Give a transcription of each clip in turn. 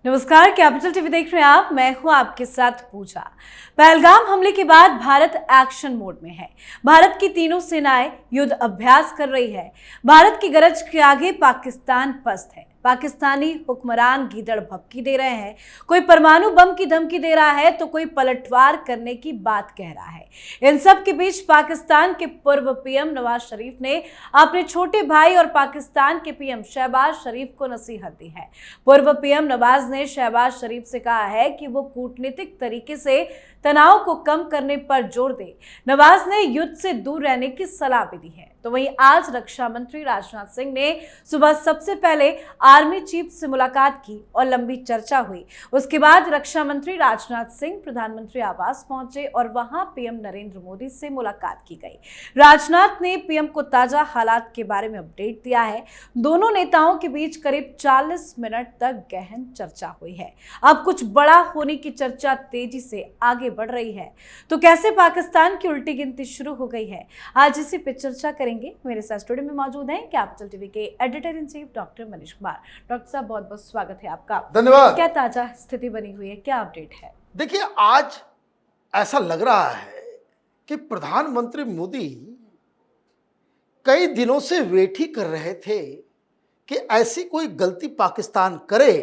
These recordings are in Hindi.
नमस्कार, कैपिटल टीवी देख रहे हैं आप। मैं हूं आपके साथ पूजा। पहलगाम हमले के बाद भारत एक्शन मोड में है। भारत की तीनों सेनाएं युद्ध अभ्यास कर रही है। भारत की गरज के आगे पाकिस्तान पस्त है। पाकिस्तानी हुक्मरान गीदड़ भभकी दे रहे हैं। कोई परमाणु बम की धमकी दे रहा है तो कोई पलटवार करने की बात कह रहा है। इन सब के बीच पाकिस्तान के पूर्व पीएम नवाज शरीफ ने अपने छोटे भाई और पाकिस्तान के पीएम शहबाज शरीफ को नसीहत दी है। पूर्व पीएम नवाज ने शहबाज शरीफ से कहा है कि वो कूटनीतिक तरीके से तनाव को कम करने पर जोर दे। नवाज ने युद्ध से दूर रहने की सलाह भी दी है। तो वहीं आज रक्षा मंत्री राजनाथ सिंह ने सुबह सबसे पहले आर्मी चीफ से मुलाकात की और लंबी चर्चा हुई। उसके बाद रक्षा मंत्री राजनाथ सिंह प्रधानमंत्री आवास पहुंचे और वहां पीएम नरेंद्र मोदी से मुलाकात की गई। राजनाथ ने पीएम को ताजा हालात के बारे में अपडेट दिया है। दोनों नेताओं के बीच करीब 40 मिनट तक गहन चर्चा हुई है। अब कुछ बड़ा होने की चर्चा तेजी से आगे बढ़ रही है। तो कैसे पाकिस्तान की उल्टी गिनती शुरू हो गई है, आज इसी पे चर्चा करेंगे। मेरे साथ स्टूडियो में मौजूद हैं कैपिटल टीवी के editor in chief doctor Manish Kumar. Doctor साहब, बहुत बहुत स्वागत है आपका। धन्यवाद। क्या ताजा स्थिति बनी हुई है, क्या अपडेट है? देखिए, आज ऐसा लग रहा है कि प्रधानमंत्री मोदी कई दिनों से वेट ही कर रहे थे कि ऐसी कोई गलती पाकिस्तान करे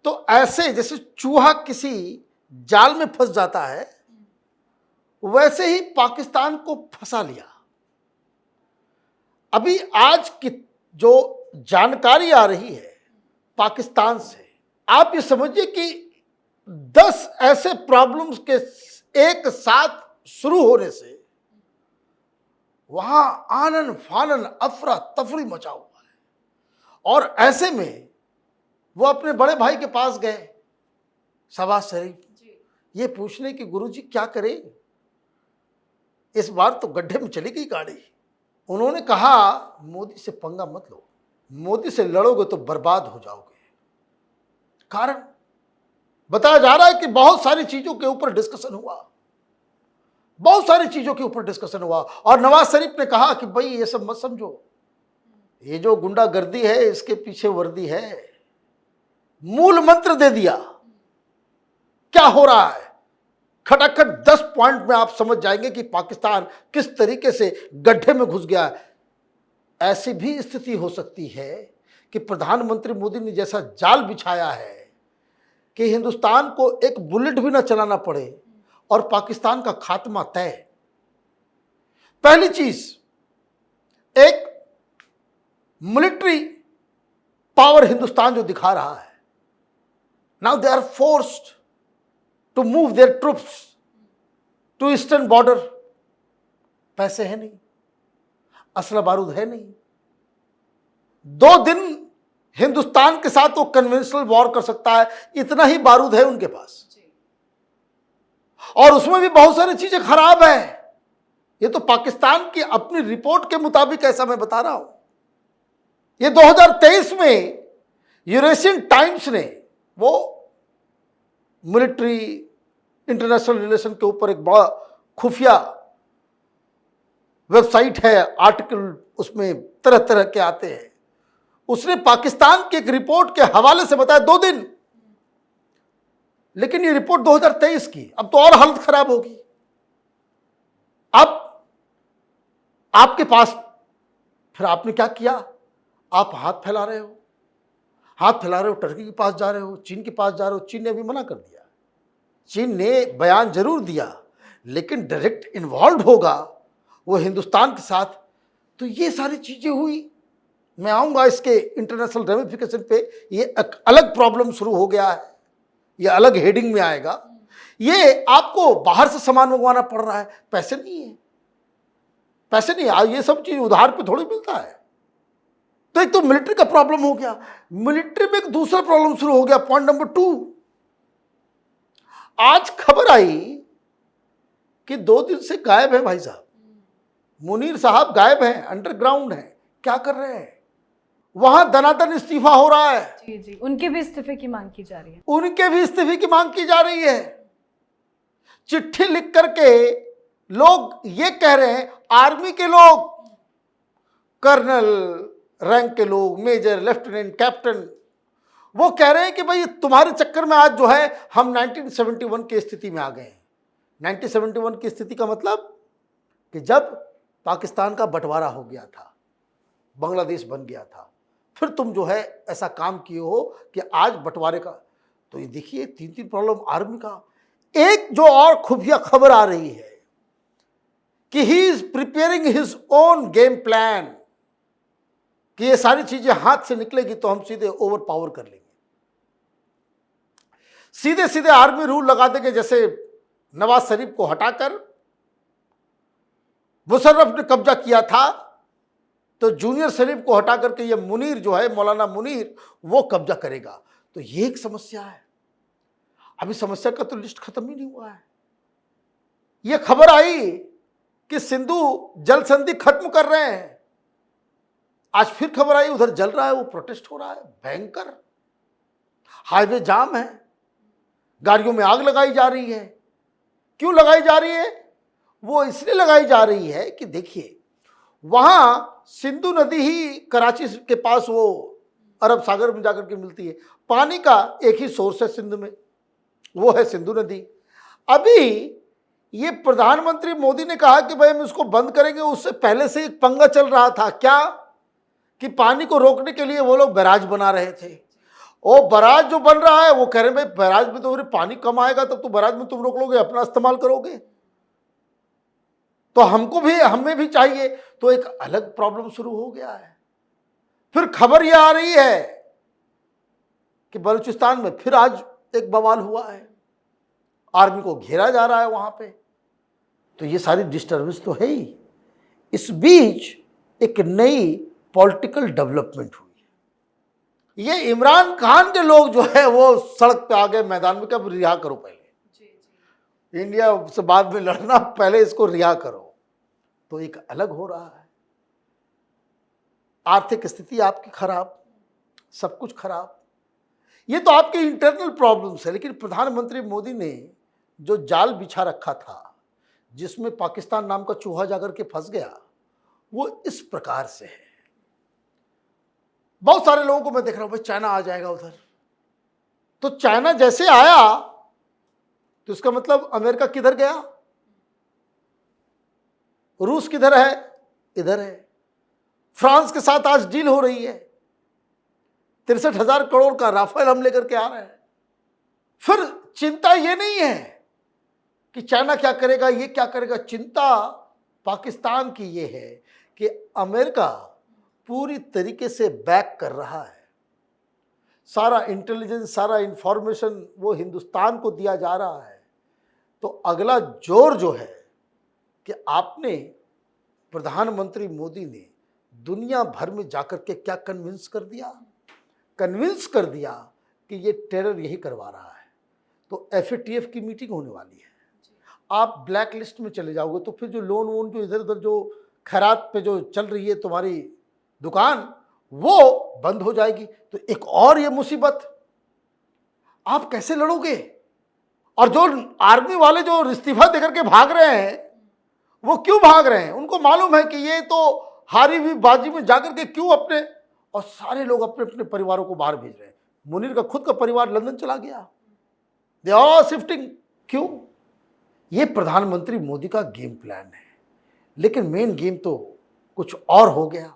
तो ऐसे जैसे चूहा किसी जाल में फंस जाता है, वैसे ही पाकिस्तान को फंसा लिया। अभी आज की जो जानकारी आ रही है पाकिस्तान से, आप ये समझिए कि 10 ऐसे प्रॉब्लम्स के एक साथ शुरू होने से वहां आनन फानन अफरा तफरी मचा हुआ है। और ऐसे में वो अपने बड़े भाई के पास गए, शहबाज शरीफ, ये पूछने कि गुरुजी क्या करें, इस बार तो गड्ढे में चली गई गाड़ी। उन्होंने कहा, मोदी से पंगा मत लो, मोदी से लड़ोगे तो बर्बाद हो जाओगे। कारण बताया जा रहा है कि बहुत सारी चीजों के ऊपर डिस्कशन हुआ, बहुत सारी चीजों के ऊपर डिस्कशन हुआ। और नवाज शरीफ ने कहा कि भाई ये सब मत समझो, ये जो गुंडागर्दी है इसके पीछे वर्दी है। मूल मंत्र दे दिया। क्या हो रहा है, खटाखट 10 पॉइंट में आप समझ जाएंगे कि पाकिस्तान किस तरीके से गड्ढे में घुस गया है। ऐसी भी स्थिति हो सकती है कि प्रधानमंत्री मोदी ने जैसा जाल बिछाया है कि हिंदुस्तान को एक बुलेट भी ना चलाना पड़े और पाकिस्तान का खात्मा तय। पहली चीज, एक मिलिट्री पावर हिंदुस्तान जो दिखा रहा है, now they are forced to move their troops to eastern border। पैसे है नहीं, असला बारूद है नहीं। 2 दिन हिंदुस्तान के साथ वो कन्वेंशनल वॉर कर सकता है, इतना ही बारूद है उनके पास। और उसमें भी बहुत सारी चीजें खराब है। ये तो पाकिस्तान की अपनी रिपोर्ट के मुताबिक ऐसा मैं बता रहा हूं। ये 2023 में यूरेशियन टाइम्स ने वो मिलिट्री इंटरनेशनल रिलेशन के ऊपर एक बड़ा खुफिया वेबसाइट है, आर्टिकल उसमें तरह तरह के आते हैं। उसने पाकिस्तान की एक रिपोर्ट के हवाले से बताया 2 दिन, लेकिन ये रिपोर्ट 2023 की, अब तो और हालत खराब होगी। अब आपके पास फिर आपने क्या किया, आप हाथ फैला रहे हो, हाथ फैला रहे हो, टर्की के पास जा रहे हो, चीन के पास जा रहे हो। चीन ने अभी मना कर दिया। चीन ने बयान जरूर दिया, लेकिन डायरेक्ट इन्वॉल्व होगा वो हिंदुस्तान के साथ। तो ये सारी चीजें हुई। मैं आऊंगा इसके इंटरनेशनल रेमिफिकेशन पे। ये एक अलग प्रॉब्लम शुरू हो गया है, ये अलग हेडिंग में आएगा। ये आपको बाहर से सामान मंगवाना पड़ रहा है, पैसे नहीं है, पैसे नहीं है। ये सब चीज उधार पे थोड़ी मिलता है। तो एक तो मिलिट्री का प्रॉब्लम हो गया। मिलिट्री में एक दूसरा प्रॉब्लम शुरू हो गया। पॉइंट नंबर 2, आज खबर आई कि 2 दिन से गायब है भाई साहब। मुनीर साहब गायब हैं, अंडरग्राउंड हैं। क्या कर रहे हैं? वहां दनादन इस्तीफा हो रहा है। जी जी, उनके भी इस्तीफे की मांग की जा रही है। उनके भी इस्तीफे की मांग की जा रही है। चिट्ठी लिख करके लोग ये कह रहे हैं, आर्मी के लोग, कर्नल रैंक के लोग, मेजर, लेफ्टिनेंट, कैप्टन, वो कह रहे हैं कि भाई तुम्हारे चक्कर में आज जो है हम 1971 की स्थिति में आ गए हैं। 1971 की स्थिति का मतलब कि जब पाकिस्तान का बंटवारा हो गया था, बांग्लादेश बन गया था, फिर तुम जो है ऐसा काम किए हो कि आज बंटवारे का। तो ये देखिए 3 प्रॉब्लम आर्मी का। एक जो और खुफिया खबर आ रही है कि he is preparing his own game plan, कि ये सारी चीजें हाथ से निकलेगी तो हम सीधे ओवर पावर कर लेंगे, सीधे सीधे आर्मी रूल लगा देंगे। जैसे नवाज शरीफ को हटाकर मुशर्रफ ने कब्जा किया था, तो जूनियर शरीफ को हटा करके ये मुनीर जो है, मौलाना मुनीर, वो कब्जा करेगा। तो ये एक समस्या है। अभी समस्या का तो लिस्ट खत्म ही नहीं हुआ है। ये खबर आई कि सिंधु जल संधि खत्म कर रहे हैं, आज फिर खबर आई उधर जल रहा है, वो प्रोटेस्ट हो रहा है भयंकर, हाईवे जाम है, गाड़ियों में आग लगाई जा रही है। क्यों लगाई जा रही है? वो इसलिए लगाई जा रही है कि देखिए वहां सिंधु नदी ही कराची के पास वो अरब सागर में जाकर के मिलती है। पानी का एक ही सोर्स है सिंध में, वो है सिंधु नदी। अभी ये प्रधानमंत्री मोदी ने कहा कि भाई हम इसको बंद करेंगे, उससे पहले से एक पंगा चल रहा था। क्या? कि पानी को रोकने के लिए वो लोग बैराज बना रहे थे। वो बैराज जो बन रहा है वो कह रहे हैं भाई बैराज में तो पानी कम आएगा, तब तो बैराज में तुम रोक लोगे, अपना इस्तेमाल करोगे, तो हमें भी चाहिए। तो एक अलग प्रॉब्लम शुरू हो गया है। फिर खबर यह आ रही है कि बलूचिस्तान में फिर आज एक बवाल हुआ है, आर्मी को घेरा जा रहा है वहां पे। तो ये सारी डिस्टर्बेंस तो है ही। इस बीच एक नई पॉलिटिकल डेवलपमेंट हुई है। ये इमरान खान के लोग जो है वो सड़क पे आ गए, मैदान में, कब रिहा करो पहले, इंडिया से बाद में लड़ना, पहले इसको रिहा करो। तो एक अलग हो रहा है। आर्थिक स्थिति आपकी खराब, सब कुछ खराब। ये तो आपके इंटरनल प्रॉब्लम्स है। लेकिन प्रधानमंत्री मोदी ने जो जाल बिछा रखा था, जिसमें पाकिस्तान नाम का चूहा जाकर के फंस गया, वो इस प्रकार से है। बहुत सारे लोगों को मैं देख रहा हूं भाई चाइना आ जाएगा उधर, तो चाइना जैसे आया तो इसका मतलब अमेरिका किधर गया, रूस किधर है, इधर है। फ्रांस के साथ आज डील हो रही है, 63,000 करोड़ का राफेल हम लेकर के आ रहे हैं। फिर चिंता ये नहीं है कि चाइना क्या करेगा, ये क्या करेगा, चिंता पाकिस्तान की ये है कि अमेरिका पूरी तरीके से बैक कर रहा है। सारा इंटेलिजेंस, सारा इंफॉर्मेशन वो हिंदुस्तान को दिया जा रहा है। तो अगला जोर जो है कि आपने, प्रधानमंत्री मोदी ने दुनिया भर में जाकर के क्या कन्विंस कर दिया कि ये टेरर यही करवा रहा है। तो FATF की मीटिंग होने वाली है। आप ब्लैक लिस्ट में चले जाओगे तो फिर जो लोन वोन जो इधर उधर जो खैरात पे जो चल रही है तुम्हारी दुकान, वो बंद हो जाएगी। तो एक और ये मुसीबत, आप कैसे लड़ोगे? और जो आर्मी वाले जो इस्तीफा देकर के भाग रहे हैं, वो क्यों भाग रहे हैं? उनको मालूम है कि ये तो हारी हुई बाजी में जाकर के क्यों अपने, और सारे लोग अपने अपने परिवारों को बाहर भेज रहे हैं। मुनीर का खुद का परिवार लंदन चला गया, दे आर शिफ्टिंग। क्यों? ये प्रधानमंत्री मोदी का गेम प्लान है। लेकिन मेन गेम तो कुछ और हो गया।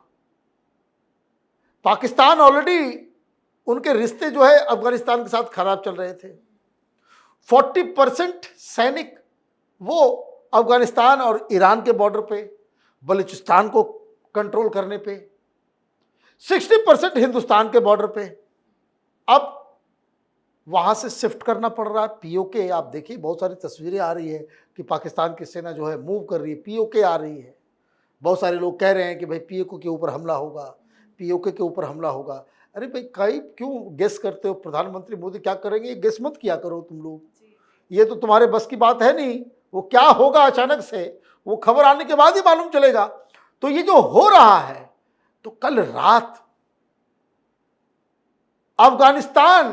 पाकिस्तान ऑलरेडी, उनके रिश्ते जो है अफगानिस्तान के साथ खराब चल रहे थे। 40% सैनिक वो अफगानिस्तान और ईरान के बॉर्डर पे, बलूचिस्तान को कंट्रोल करने पे, 60% हिंदुस्तान के बॉर्डर पे। अब वहां से शिफ्ट करना पड़ रहा है। POK, आप देखिए बहुत सारी तस्वीरें आ रही है कि पाकिस्तान की सेना जो है मूव कर रही है, POK आ रही है। बहुत सारे लोग कह रहे हैं कि भाई POK के ऊपर हमला होगा, POK के ऊपर हमला होगा। अरे भाई कई क्यों गेस करते हो? प्रधानमंत्री मोदी क्या करेंगे, ये गेस मत किया करो तुम लोग, ये तो तुम्हारे बस की बात है नहीं। वो क्या होगा अचानक से, वो खबर आने के बाद ही मालूम चलेगा। तो ये जो हो रहा है, तो कल रात अफगानिस्तान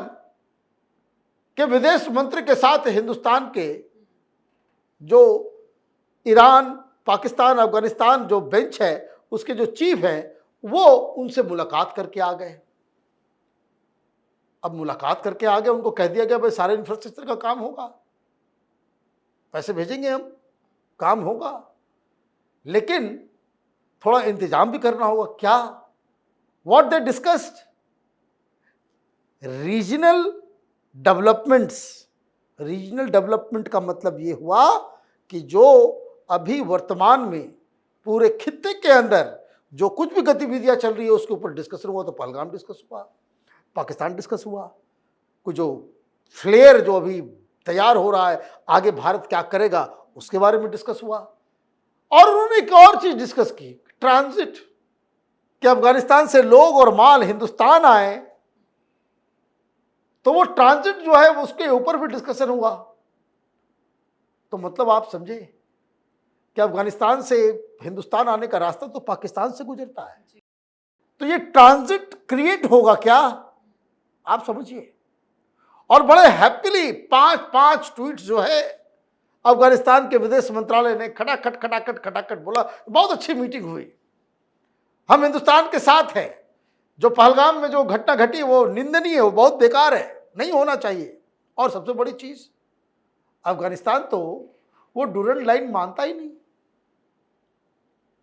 के विदेश मंत्री के साथ हिंदुस्तान के जो ईरान, पाकिस्तान, अफगानिस्तान जो बेंच है, उसके जो चीफ है, वो उनसे मुलाकात करके आ गए। अब मुलाकात करके आ गए, उनको कह दिया गया भाई सारे इंफ्रास्ट्रक्चर का काम होगा, पैसे भेजेंगे हम, काम होगा, लेकिन थोड़ा इंतजाम भी करना होगा। क्या? What they discussed? Regional developments. Regional development का मतलब ये हुआ कि जो अभी वर्तमान में पूरे खित्ते के अंदर जो कुछ भी गतिविधियां चल रही है उसके ऊपर डिस्कशन हुआ। तो पहलगाम डिस्कस हुआ, पाकिस्तान डिस्कस हुआ, कुछ जो फ्लेयर जो अभी तैयार हो रहा है, आगे भारत क्या करेगा उसके बारे में डिस्कस हुआ। और उन्होंने एक और चीज डिस्कस की, ट्रांजिट, कि अफगानिस्तान से लोग और माल हिंदुस्तान आए तो वो ट्रांजिट जो है उसके ऊपर भी डिस्कशन हुआ। तो मतलब आप समझे कि अफगानिस्तान से हिंदुस्तान आने का रास्ता तो पाकिस्तान से गुजरता है, तो ये ट्रांजिट क्रिएट होगा क्या, आप समझिए। और बड़े हैप्पीली 5 ट्वीट्स जो है अफगानिस्तान के विदेश मंत्रालय ने खटाखट बोला, बहुत अच्छी मीटिंग हुई, हम हिंदुस्तान के साथ हैं, जो पहलगाम में जो घटना घटी वो निंदनीय है, वो बहुत बेकार है, नहीं होना चाहिए। और सबसे बड़ी चीज, अफगानिस्तान तो वो डूरंड लाइन मानता ही नहीं,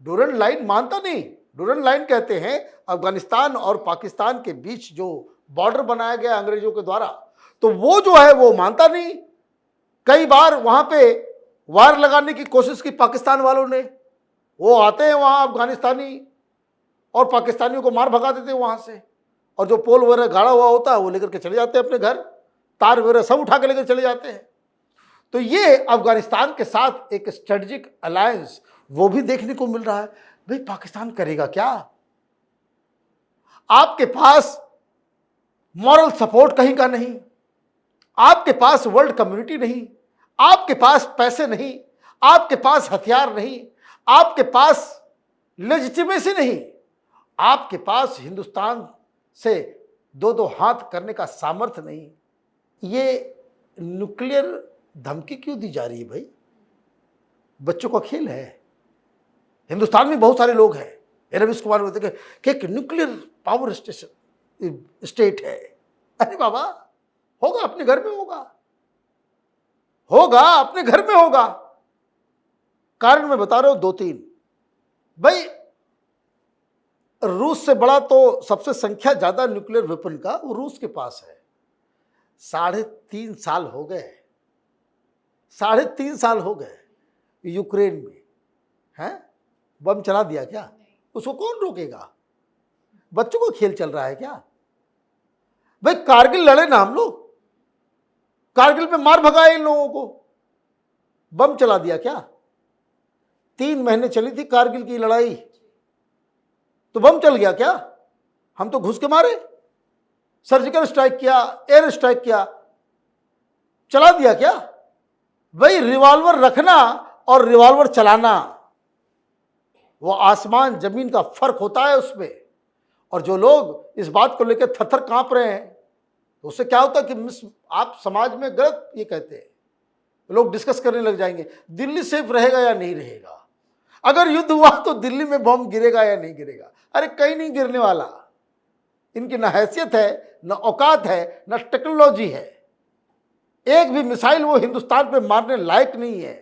डूरंड लाइन मानता नहीं। डूरंड लाइन कहते हैं अफगानिस्तान और पाकिस्तान के बीच जो बॉर्डर बनाया गया अंग्रेजों के द्वारा, तो वो जो है वो मानता नहीं। कई बार वहां पे वार लगाने की कोशिश की पाकिस्तान वालों ने, वो आते हैं वहां अफगानिस्तानी और पाकिस्तानियों को मार भगा देते हैं वहां से, और जो पोल वगैरह गाड़ा हुआ होता है वो लेकर के चले जाते हैं अपने घर, तार वगैरह सब उठा के लेकर चले जाते हैं। तो ये अफगानिस्तान के साथ एक स्ट्रेटेजिक अलायंस वो भी देखने को मिल रहा है। भाई पाकिस्तान करेगा क्या? आपके पास मॉरल सपोर्ट कहीं का नहीं, आपके पास वर्ल्ड कम्युनिटी नहीं, आपके पास पैसे नहीं, आपके पास हथियार नहीं, आपके पास लेजिटिमेसी नहीं, आपके पास हिंदुस्तान से दो हाथ करने का सामर्थ्य नहीं। ये न्यूक्लियर धमकी क्यों दी जा रही है भाई? बच्चों का खेल है। हिंदुस्तान में बहुत सारे लोग हैं, रवीश कुमार बोलते कि एक न्यूक्लियर पावर स्टेट है। अरे बाबा, होगा अपने घर में, होगा अपने घर में होगा। कारण मैं बता रहा हूं 2-3। भाई रूस से बड़ा तो सबसे संख्या ज्यादा न्यूक्लियर वेपन का वो रूस के पास है। 3.5 साल हो गए, 3.5 साल हो गए यूक्रेन में, हैं? बम चला दिया क्या? उसको कौन रोकेगा? बच्चों को खेल चल रहा है क्या? भाई कारगिल लड़े ना हम लोग, कारगिल में मार भगाए इन लोगों को, बम चला दिया क्या? 3 महीने चली थी कारगिल की लड़ाई, तो बम चल गया क्या? हम तो घुस के मारे, सर्जिकल स्ट्राइक किया, एयर स्ट्राइक किया, चला दिया क्या? भाई रिवॉल्वर रखना और रिवॉल्वर चलाना, वो आसमान जमीन का फर्क होता है उसमें। और जो लोग इस बात को लेकर थरथर कांप रहे हैं, तो उससे क्या होता है कि आप समाज में गलत ये कहते हैं, लोग डिस्कस करने लग जाएंगे दिल्ली सेफ रहेगा या नहीं रहेगा, अगर युद्ध हुआ तो दिल्ली में बम गिरेगा या नहीं गिरेगा। अरे कहीं नहीं गिरने वाला, इनकी न हैसियत है, न औकात है, न टेक्नोलॉजी है, एक भी मिसाइल वो हिंदुस्तान पे मारने लायक नहीं है।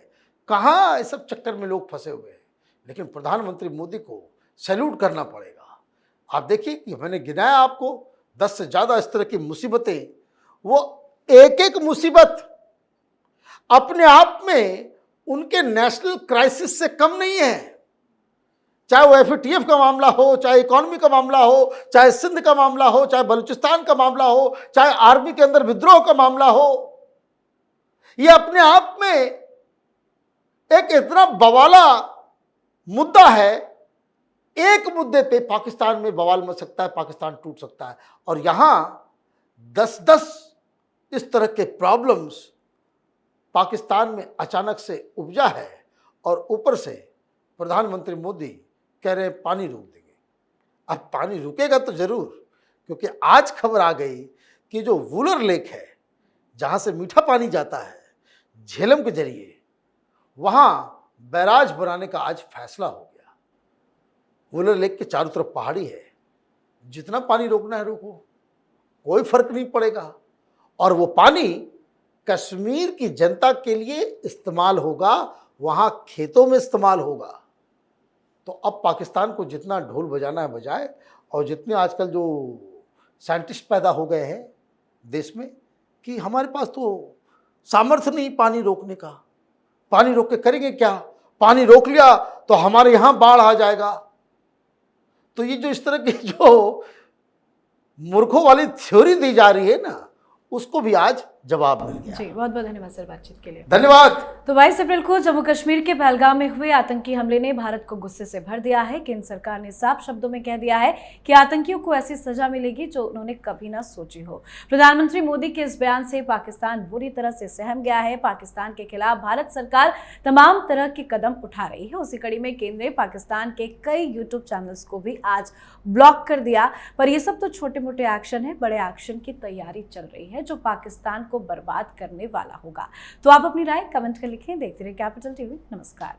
कहाँ इस सब चक्कर में लोग फंसे हुए हैं। लेकिन प्रधानमंत्री मोदी को सैल्यूट करना पड़ेगा। आप देखिए कि मैंने गिनाया आपको 10 से ज्यादा इस तरह की मुसीबतें, वो एक एक मुसीबत अपने आप में उनके नेशनल क्राइसिस से कम नहीं है। चाहे वो एफएटीएफ का मामला हो, चाहे इकोनॉमी का मामला हो, चाहे सिंध का मामला हो, चाहे बलूचिस्तान का मामला हो, चाहे आर्मी के अंदर विद्रोह का मामला हो, ये अपने आप में एक इतना बवाला मुद्दा है। एक मुद्दे पे पाकिस्तान में बवाल मच सकता है, पाकिस्तान टूट सकता है। और यहां 10-10 इस तरह के प्रॉब्लम्स पाकिस्तान में अचानक से उपजा है, और ऊपर से प्रधानमंत्री मोदी कह रहे हैं पानी रोक देंगे। अब पानी रुकेगा तो जरूर, क्योंकि आज खबर आ गई कि जो वुलर लेक है, जहां से मीठा पानी जाता है झेलम के जरिए, वहां बैराज बनाने का आज फैसला हो गया। वुलर लेक के चारों तरफ पहाड़ी है, जितना पानी रोकना है रोको, कोई फर्क नहीं पड़ेगा और वो पानी कश्मीर की जनता के लिए इस्तेमाल होगा, वहां खेतों में इस्तेमाल होगा। तो अब पाकिस्तान को जितना ढोल बजाना है बजाए, और जितने आजकल जो साइंटिस्ट पैदा हो गए हैं देश में कि हमारे पास तो सामर्थ्य नहीं पानी रोकने का, पानी रोक के करेंगे क्या, पानी रोक लिया तो हमारे यहाँ बाढ़ आ जाएगा। तो ये जो इस तरह की जो मूर्खों वाली थ्योरी दी जा रही है ना, उसको भी आज जवाब मिल गया। जी, बहुत बहुत धन्यवाद सर बातचीत के लिए। धन्यवाद। तो 22 अप्रैल को जम्मू कश्मीर के पहलगाम में हुए आतंकी हमले ने भारत को गुस्से से भर दिया है। केंद्र सरकार ने साफ शब्दों में कह दिया है कि आतंकियों को ऐसी सजा मिलेगी जो उन्होंने कभी ना सोची हो। प्रधानमंत्री मोदी के इस बयान से पाकिस्तान बुरी तरह से सहम गया है। पाकिस्तान के खिलाफ भारत सरकार तमाम तरह के कदम उठा रही है। उसी कड़ी में केंद्र ने पाकिस्तान के कई यूट्यूब चैनल्स को भी आज ब्लॉक कर दिया। पर ये सब तो छोटे मोटे एक्शन है, बड़े एक्शन की तैयारी चल रही है जो पाकिस्तान को बर्बाद करने वाला होगा। तो आप अपनी राय कमेंट कर लिखें। देखते रहिए कैपिटल टीवी। नमस्कार।